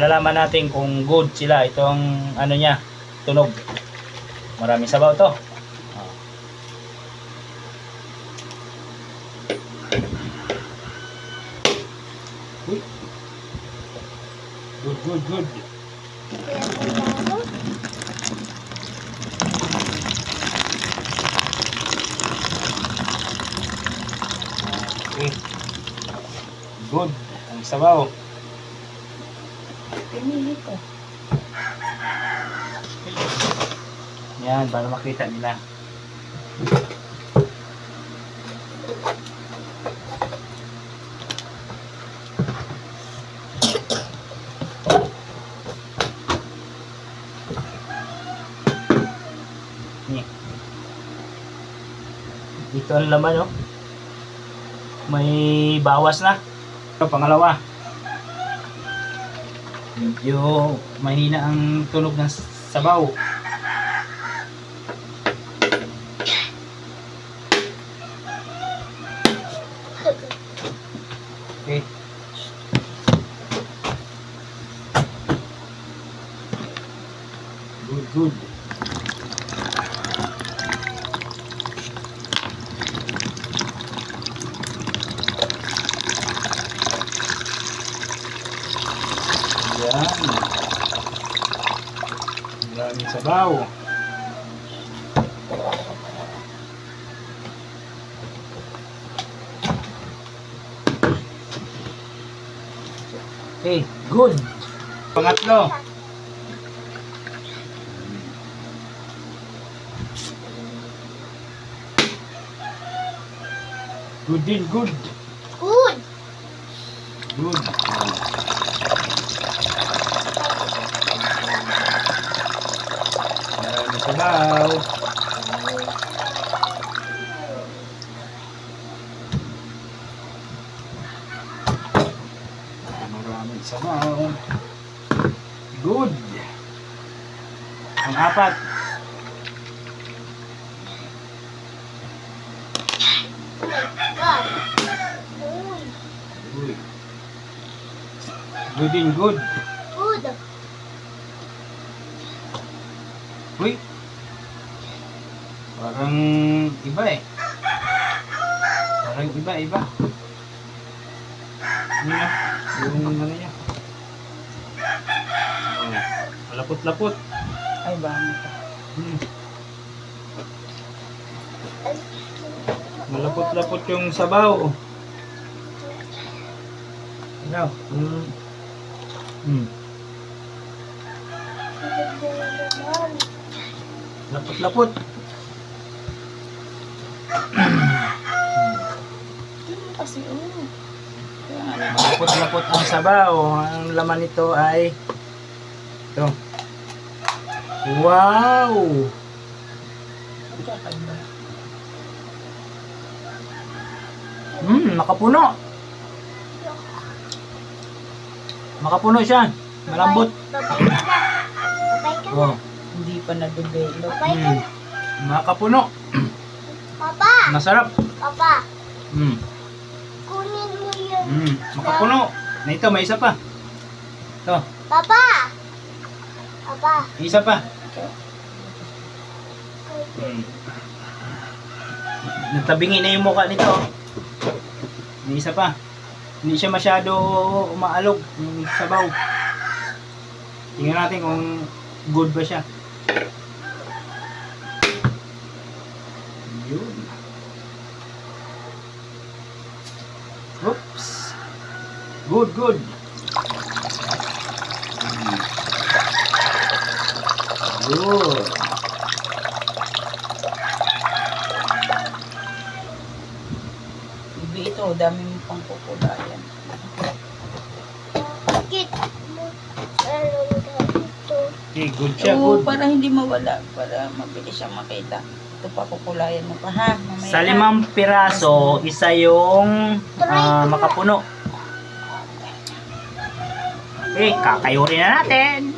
Nalaman natin kung good sila. Ito ang ano niya, tunog. Maraming sabaw to. Uy. Good, good, good. Okay. Good. Ang sabaw. Pinili ko. Yan, para makita nila. Dito ang laman, oh. May bawas na. Pangalawa. Medyo mahina ang tunog ng sabaw. Okay. Good, good. Yan. Maraming sabaw. Okay, good. Pangatlo. Good din, good. Good. Good. Maraming sabaw. Maraming sabaw. Good. Ang apat. Uy. Good din, good. Good. Uy. Parang iba eh. Parang iba. Ano na? Yung ano niya. Oh, malapot-lapot. Ay, bango ka. Malapot-lapot yung sabaw. Ano? Lapot-lapot. Kasi, Malapot-lapot ang sabaw. Ang laman nito ay ito. Wow! Makapuno. Makapuno siya. Malambot. Babay ka na. Babay ka na. Oh, Hindi pa na-develop. Babay ka na. makapuno. Papa! Masarap. Papa! Mm. Kunin mo yun. Makapuno. Na ito, may isa pa. Ito, Papa! Papa! may isa pa. Natabingin na yung mukha nito. May isa pa. Hindi siya masyado umaalog yung sabaw. Tingnan natin kung good ba siya. Yun. Oops. Good, good. Good. Ibi ito, dami mo pang kukulayan. Bakit mo alam ganito? Okay, good siya, Oo, good. para hindi mawala, para mabilis siyang makita. Ito pa, kukulayan mo pa ha. Mamaya Sa na. 5 piraso, isa yung makapuno. Okay, kakayurin na natin.